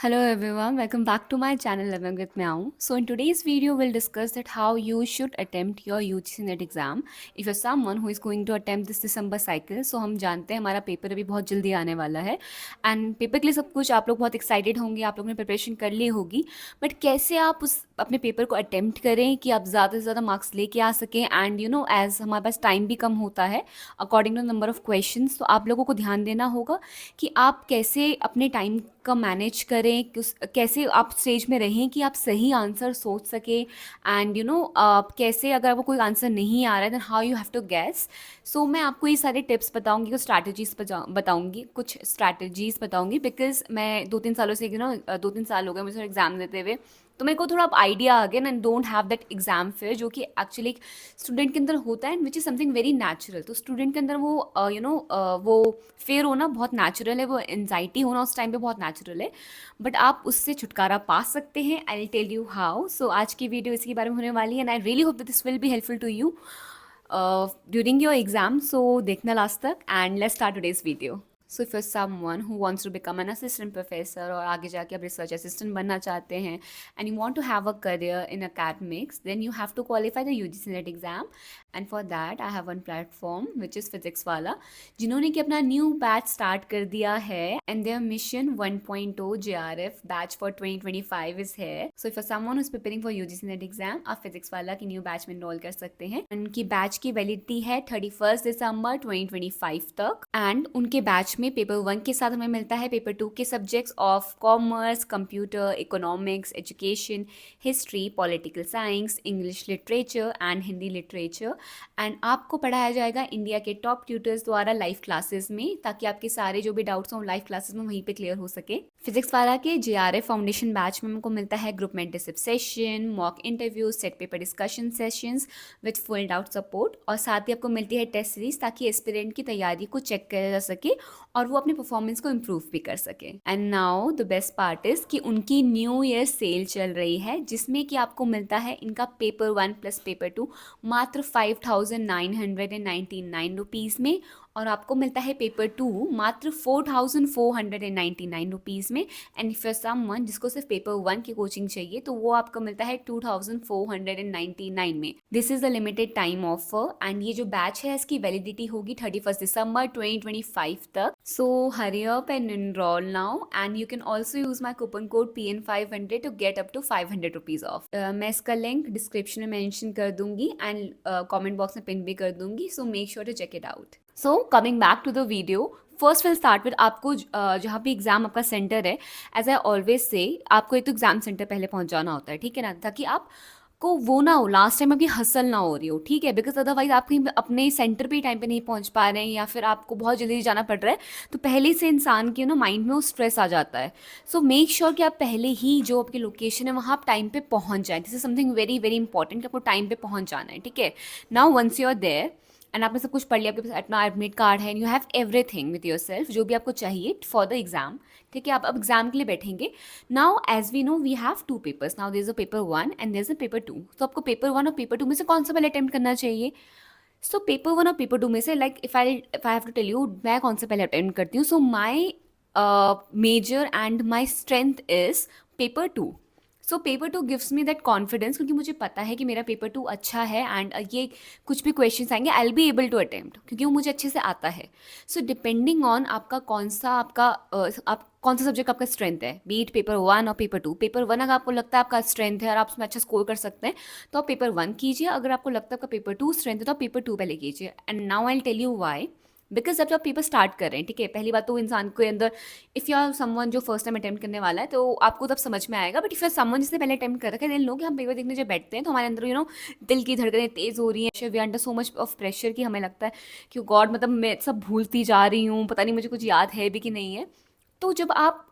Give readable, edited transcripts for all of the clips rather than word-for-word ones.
Hello everyone, welcome back to my channel Living with Meow. So in today's video, we'll discuss that how you should attempt your UGC NET exam if you're someone who is going to attempt this December cycle. So हम जानते हैं हमारा paper अभी बहुत जल्दी आने वाला है एंड पेपर के लिए सब कुछ आप लोग बहुत एक्साइटेड होंगे, आप लोगों ने प्रिपरेशन कर ली होगी, बट कैसे आप उस अपने पेपर को अटेम्प्ट करें कि आप ज़्यादा से ज़्यादा मार्क्स लेके आ सकें एंड एज हमारे पास टाइम भी कम होता है according to number of questions, तो आप लोगों को ध्यान देना होगा कि आप कैसे अपने टाइम का मैनेज करें, कैसे आप स्टेज में रहें कि आप सही आंसर सोच सकें एंड कैसे अगर आपको कोई आंसर नहीं आ रहा है then how you have to guess. So मैं आपको ये सारे टिप्स बताऊंगी, कुछ स्ट्रैटेजीज बताऊंगी बिकॉज मैं 2-3 सालों से 2-3 साल हो गए मुझे एग्ज़ाम देते हुए, तो मेरे को थोड़ा अब आइडिया आ गया and don't have that exam fear जो कि एक्चुअली एक स्टूडेंट के अंदर होता है which is something very natural. तो स्टूडेंट के अंदर वो फेयर होना बहुत नेचुरल है, वो एनजाइटी होना उस टाइम पे बहुत नेचुरल है, बट आप उससे छुटकारा पा सकते हैं. I will tell you how. So आज की वीडियो इसी के बारे में होने वाली है and I really hope that this will be helpful to you during your exam. So देखना लास्ट तक and let's start today's video. So if you someone who wants to become an assistant professor और आगे जाके आप research assistant बनना चाहते हैं and you want to have a career in academics, then you have to qualify the UGC NET exam. And for that I have one platform which is physics वाला, जिन्होंने कि अपना न्यू बैच स्टार्ट कर दिया है and their mission 1.0 JRF batch for 2025 is here. So if you're someone who's preparing for UGC NET exam, आप physics वाला की न्यू बैच में इनरोल कर सकते हैं. उनकी बैच की वैलिडिटी है 31 दिसंबर 2025 तक एंड उनके बैच में पेपर 1 के साथ हमें मिलता है पेपर 2 के subjects of commerce, computer, economics, education, history, political science, English literature and Hindi literature. And आपको पढ़ाया जाएगा इंडिया के टॉप ट्यूटर्स द्वारा लाइव क्लासेस में, ताकि आपके सारे जो भी डाउट्स हों लाइव क्लासेस में वहीं पे क्लियर हो सके. फिजिक्स वाला के JRF फाउंडेशन बैच में हमको मिलता है group mentorship session, mock interview, set paper discussion sessions with full doubt support, और साथ ही आपको मिलती है टेस्ट सीरीज ताकि एस्पिरेंट की तैयारी को चेक किया जा सके और वो अपने परफॉर्मेंस को इम्प्रूव भी कर सके. And now the best part is कि उनकी न्यू ईयर सेल चल रही है जिसमें कि आपको मिलता है इनका पेपर 1 प्लस पेपर 2 मात्र 5,999 रुपीज़ में, और आपको मिलता है पेपर 2 मात्र 4,499 रुपीज़ में. एंड इफ यू समवन जिसको सिर्फ पेपर 1 की कोचिंग चाहिए तो वो आपको मिलता है 2,499 में. This is the limited time offer and ये जो बैच है इसकी वैलिडिटी होगी 31 दिसंबर 2025 तक. So hurry up and enroll now and you can also use my coupon code PN500 to get up to 500 rupees off. मैं इसका लिंक डिस्क्रिप्शन में मेंशन कर दूंगी एंड कमेंट बॉक्स में पिन भी कर दूंगी, so make sure to check it out. So coming back to the video, first will start with आपको जहाँ भी एग्जाम आपका सेंटर है, एज आई ऑलवेज से आपको एक तो एग्जाम सेंटर पहले पहुँच जाना होता है, ठीक है ना, ताकि आप को वो ना हो लास्ट टाइम आपकी हसल ना हो रही हो, ठीक है, बिकॉज अदरवाइज आप कहीं अपने सेंटर पे टाइम पे नहीं पहुंच पा रहे हैं या फिर आपको बहुत जल्दी जाना पड़ रहा है, तो पहले से इंसान के माइंड में वो स्ट्रेस आ जाता है. सो मेक श्योर कि आप पहले ही जो आपकी लोकेशन है वहाँ आप टाइम पे पहुँच जाए. This is something very very important कि आपको टाइम पे पहुँच जाना है, ठीक है. Now once you are there and आपने सब कुछ पढ़ लिया, आपके पास अपना एडमिट कार्ड है, you have everything with yourself जो भी आपको चाहिए फॉर द एग्जाम, ठीक है. आप अब एग्जाम के लिए बैठेंगे. Now as we know we have 2 papers. Now there is a paper 1 and there is a paper 2. तो आपको पेपर 1 और पेपर 2 में से कौन सा पहले अटेम्प्ट करना चाहिए? सो पेपर 1 और पेपर 2 में से like if I have to tell you मैं कौन सा पहले अटेम्प्ट करती हूँ. So my major and my strength is paper 2. So paper 2 gives me that confidence, क्योंकि मुझे पता है कि मेरा पेपर 2 अच्छा है एंड ये कुछ भी क्वेश्चंस आएंगे I will be able to attempt, क्योंकि वो मुझे अच्छे से आता है. सो डिपेंडिंग ऑन आपका कौन सा आप कौन सा सब्जेक्ट आपका स्ट्रेंथ है, बीट पेपर 1 और पेपर 2. पेपर 1 अगर आपको लगता है आपका स्ट्रेंथ है और आप उसमें अच्छा स्कोर कर सकते हैं तो आप पेपर 1 कीजिए. अगर आपको लगता है आपका पेपर 2 स्ट्रेंथ है तो आप पेपर 2 पहले कीजिए. And now I will tell you why. Because जब आप पेपर स्टार्ट कर रहे हैं, ठीक है, पहली बात तो इंसान के अंदर इफ़ यू आर समवन जो फर्स्ट टाइम अटेम्प्ट करने वाला है तो आपको तब समझ में आएगा, but if you are someone जिसने पहले अटेम्प्ट कर रखा है, देन लोग हम पेपर देखने जब बैठते हैं तो हमारे अंदर दिल की धड़कनें तेज़ हो रही हैं, we under so much of pressure कि हमें लगता है कि गॉड मतलब मैं सब भूलती जा रही हूँ, पता नहीं मुझे कुछ याद है भी कि नहीं है. तो जब आप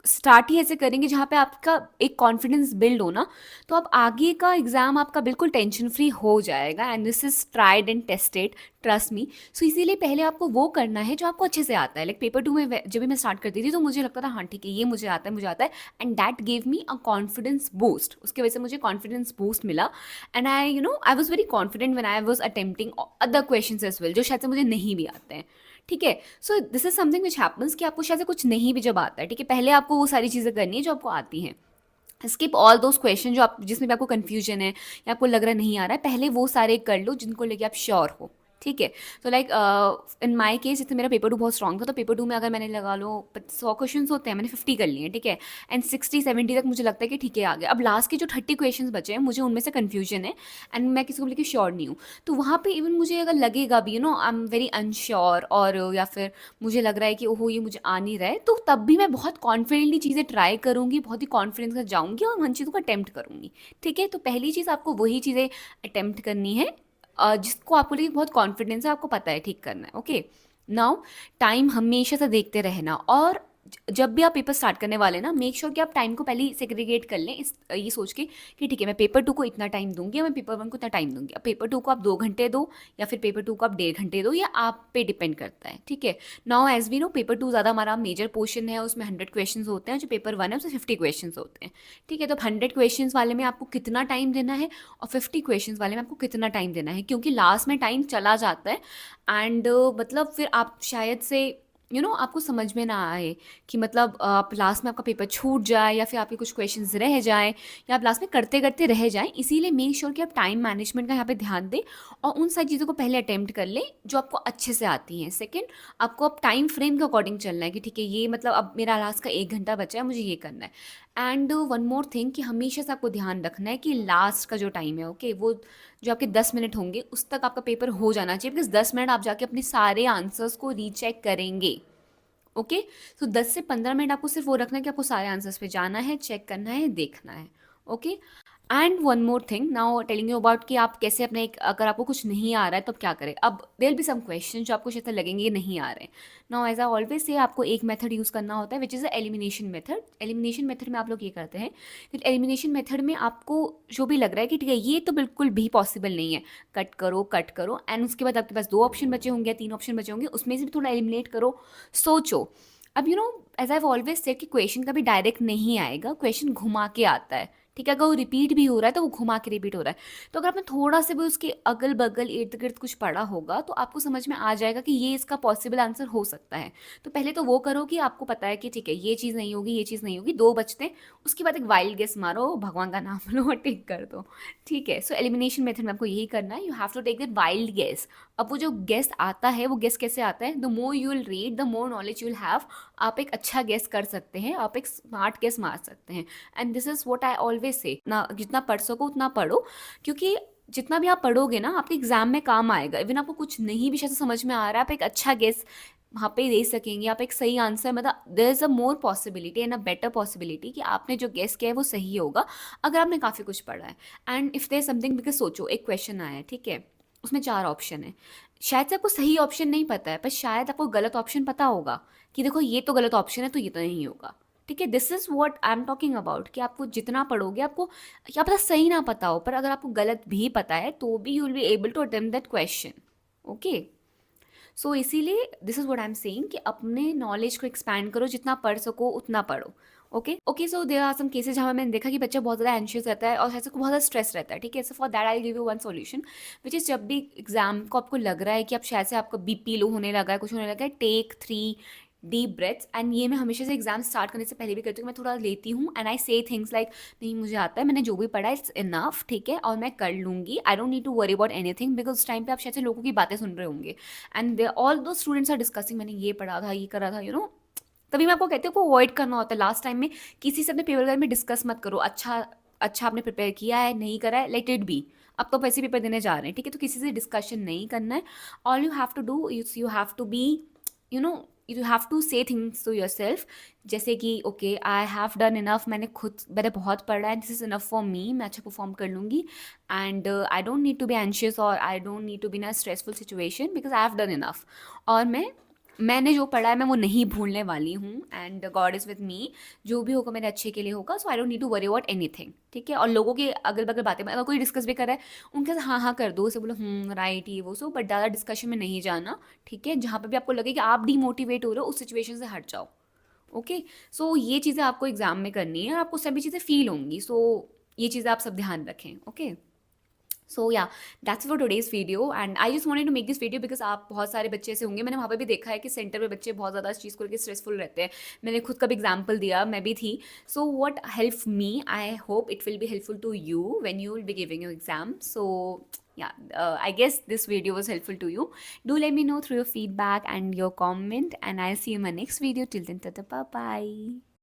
स्टार्ट ही ऐसे करेंगे जहाँ पे आपका एक कॉन्फिडेंस बिल्ड हो ना, तो आप आगे का एग्ज़ाम आपका बिल्कुल टेंशन फ्री हो जाएगा. And this is tried and tested, trust me. So इसीलिए पहले आपको वो करना है जो आपको अच्छे से आता है. लाइक पेपर 2 में जब भी मैं स्टार्ट करती थी तो मुझे लगता था हाँ ठीक है ये मुझे आता है, मुझे आता है, and that gave me a confidence boost. उसकी वजह से मुझे कॉन्फिडेंस बूस्ट मिला and I was very confident when I was attempting other questions as well जो शायद से मुझे नहीं भी आते हैं, ठीक है। So this is something which happens कि आपको शायद से कुछ नहीं भी जब आता है, ठीक है, पहले आपको वो सारी चीज़ें करनी है जो आपको आती हैं। स्किप ऑल दोज क्वेश्चन जो आप जिसमें भी आपको कन्फ्यूजन है या आपको लग रहा नहीं आ रहा है, पहले वो सारे कर लो जिनको लेके आप श्योर हो, ठीक है। तो लाइक इन माई केस जैसे मेरा पेपर 2 बहुत स्ट्रॉन्ग था, तो पेपर 2 में अगर मैंने लगा लो 100 क्वेश्चन होते हैं, मैंने 50 कर लिए, ठीक है, एंड 60-70 तक मुझे लगता है कि ठीक है आ गया। अब लास्ट के जो 30 क्वेश्चन बचे हैं मुझे उनमें से कन्फ्यूजन है एंड मैं किसी को लेकर श्योर नहीं हूँ, तो वहाँ पे इवन मुझे अगर लगेगा भी आई एम वेरी अनश्योर, और या फिर मुझे लग रहा है कि ओहो ये मुझे आ नहीं रहा है, तो तब भी मैं बहुत कॉन्फिडेंटली चीज़ें ट्राई करूँगी, बहुत ही कॉन्फिडेंस के साथ जाऊँगी और उन चीज़ों को अटेम्प्ट करूँगी, ठीक है। तो पहली चीज़ आपको वही चीज़ें अटेम्प्ट करनी है जिसको आपको लिए बहुत कॉन्फिडेंस है, आपको पता है ठीक करना है, ओके। नाउ टाइम हमेशा से देखते रहना, और जब भी आप पेपर स्टार्ट करने वाले ना, मेक श्योर कि आप टाइम को पहले ही सेग्रीगेट कर लें, इस ये सोच के कि ठीक है मैं पेपर 2 को इतना टाइम दूंगी या मैं पेपर 1 को इतना टाइम दूंगी। अब पेपर 2 को आप 2 घंटे दो या फिर पेपर 2 को आप 1.5 घंटे दो, या आप पे डिपेंड करता है, ठीक है। Now as we know paper 2 ज़्यादा हमारा मेजर पोर्शन है, उसमें 100 क्वेश्चन होते हैं, जो पेपर 1 है उसमें 50 क्वेश्चन होते हैं, ठीक है। तो 100 क्वेश्चन वाले में आपको कितना टाइम देना है और 50 क्वेश्चन वाले में आपको कितना टाइम देना है, क्योंकि लास्ट में टाइम चला जाता है एंड मतलब फिर आप शायद से आपको समझ में ना आए कि मतलब आप लास्ट में आपका पेपर छूट जाए या फिर आपके कुछ क्वेश्चंस रह जाएँ या आप लास्ट में करते करते रह जाएँ। इसीलिए मेक श्योर कि आप टाइम मैनेजमेंट का यहाँ पे ध्यान दें और उन सारी चीज़ों को पहले अटेम्प्ट कर लें जो आपको अच्छे से आती हैं। सेकंड, आपको अब टाइम फ्रेम के अकॉर्डिंग चलना है कि ठीक है ये मतलब अब मेरा लास्ट का 1 घंटा बचा है, मुझे ये करना है। एंड वन मोर थिंग कि हमेशा से आपको ध्यान रखना है कि लास्ट का जो टाइम है, ओके, वो जो आपके 10 मिनट होंगे उस तक आपका पेपर हो जाना चाहिए, बिकॉज 10 मिनट आप जाके अपने सारे आंसर्स को रीचेक करेंगे, ओके। तो 10 से 15 मिनट आपको सिर्फ वो रखना है कि आपको सारे आंसर्स पे जाना है, चेक करना है, देखना है, okay. And one more thing now telling you about कि आप कैसे अपने अगर आपको कुछ नहीं आ रहा है तो आप क्या करें। अब देयर बी सम क्वेश्चन जो आपको शायद से लगेंगे ये नहीं आ रहे हैं। Now as I always say आपको एक मेथड यूज़ करना होता है which is a elimination method. Elimination method में आप लोग ये करते हैं कि एलिमिनेशन मेथड में आपको जो भी लग रहा है कि ठीक है ये तो बिल्कुल भी पॉसिबल नहीं है, कट करो एंड उसके बाद आपके पास 2 ऑप्शन बचे होंगे, 3 ऑप्शन बचे होंगे, उसमें से भी थोड़ा एलिमिनेट करो, सोचो। अब एज आई ऑलवेज सेड कि क्वेश्चन कभी डायरेक्ट नहीं आएगा, क्वेश्चन घुमा के आता है, ठीक है। अगर वो रिपीट भी हो रहा है तो वो घुमा के रिपीट हो रहा है, तो अगर आपने थोड़ा से भी उसके अगल बगल इर्द गिर्द कुछ पढ़ा होगा तो आपको समझ में आ जाएगा कि ये इसका पॉसिबल आंसर हो सकता है। तो पहले तो वो करो कि आपको पता है कि ठीक है ये चीज़ नहीं होगी, ये चीज़ नहीं होगी, 2 बचते हैं, उसके बाद एक वाइल्ड गेस मारो, भगवान का नाम लो और टिक कर दो, ठीक है। सो एलिमिनेशन मेथड में आपको यही करना है, you have to take that wild guess. अब वो जो गेस आता है वो गेस कैसे आता है, the more you will read the more knowledge you will have. आप एक अच्छा गेस कर सकते हैं, आप एक स्मार्ट गेस मार सकते हैं, and this is what I always say ना, जितना पढ़ सको उतना पढ़ो, क्योंकि जितना भी आप पढ़ोगे ना आपके एग्जाम में काम आएगा। इवन आपको कुछ नहीं भी शायद समझ में आ रहा है, आप एक अच्छा गेस वहाँ पे दे सकेंगे, आप एक सही आंसर, मतलब there is a more possibility and a better possibility कि आपने जो गेस किया है वो सही होगा अगर आपने काफ़ी कुछ पढ़ा है। And if there something, because सोचो एक क्वेश्चन आया है, ठीक है, उसमें 4 ऑप्शन है, शायद से आपको सही ऑप्शन नहीं पता है पर शायद आपको गलत ऑप्शन पता होगा कि देखो ये तो गलत ऑप्शन है तो ये तो नहीं होगा, ठीक है। This is what I am talking about कि आपको जितना पढ़ोगे आपको क्या पता सही ना पता हो, पर अगर आपको गलत भी पता है तो भी you will be able to attempt that question, okay. So इसीलिए this is what I am saying कि अपने नॉलेज को एक्सपैंड करो, जितना पढ़ सको उतना पढ़ो, okay. Okay, so there are some cases जहाँ मैंने देखा कि बच्चा बहुत ज़्यादा एंशियस रहता है और ऐसे को बहुत ज़्यादा स्ट्रेस रहता है, ठीक है। So for that I give you one solution which is, जब भी एग्जाम को आपको लग रहा है कि आप शायद से आपका बीपी लो होने लगा है, कुछ होने लगा है, टेक 3 डीप ब्रेथ्स। एंड ये मैं हमेशा से एग्जाम स्टार्ट करने से पहले भी करती हूँ, मैं थोड़ा लेती हूँ एंड आई से थिंग्स लाइक नहीं मुझे आता है, मैंने जो भी पढ़ा है इट्स इनफ, ठीक है, और मैं कर लूँगी, I don't need to worry about anything, because उस टाइम पे आप शायद से लोगों की बातें सुन रहे होंगे एंड दे ऑल दो स्टूडेंट्स आर डिस्कसिंग, मैंने ये पढ़ा था, ये करा था, तभी मैं आपको कहती हूँ, आपको अवॉइड करना होता है लास्ट टाइम में। किसी से अपने पेपर के बारे में डिस्कस मत करो, अच्छा अच्छा आपने प्रिपेयर किया है नहीं करा है, लेट इट बी, अब तो वैसे पेपर देने जा रहे हैं, ठीक है। तो किसी से डिस्कशन नहीं करना है, all you have to do is you have to be you know you have to say things to yourself, जैसे कि okay I have done enough, मैंने बहुत पढ़ा है, this is enough for me, मैं अच्छा परफॉर्म कर लूँगी and I don't need to be anxious और I don't need to be in a stressful situation because I have done enough, और मैंने जो पढ़ा है मैं वो नहीं भूलने वाली हूँ and god is with me, जो भी होगा मेरे अच्छे के लिए होगा, so I don't need to worry about anything, ठीक है। और लोगों के अगल बगल बातें अगर कोई डिस्कस भी कर रहा है उनके साथ हाँ हाँ कर दो, उसे बोलो राइट ये वो, सो बट ज़्यादा डिस्कशन में नहीं जाना, ठीक है। जहाँ पे भी आपको लगे कि आप डीमोटिवेट हो रहे हो उस सिचुएशन से हट जाओ, ओके। सो ये चीज़ें आपको एग्जाम में करनी है और आपको सभी चीज़ें फील होंगी, सो ये चीज़ें आप सब ध्यान रखें, okay. So yeah that's for today's video and I just wanted to make this video because आप बहुत सारे बच्चे ऐसे होंगे, मैंने वहाँ पे भी देखा है कि सेंटर में बच्चे बहुत ज़्यादा इस चीज़ को लेके स्ट्रेसफुल रहते हैं। मैंने खुद का भी एग्जांपल दिया, मैं भी थी। So what help me, I hope it will be helpful to you when you will be giving your exam. So yeah, I guess this video was helpful to you. Do let me know through your feedback and your comment, and I'll see you in my next video. Till then, tata, bye bye.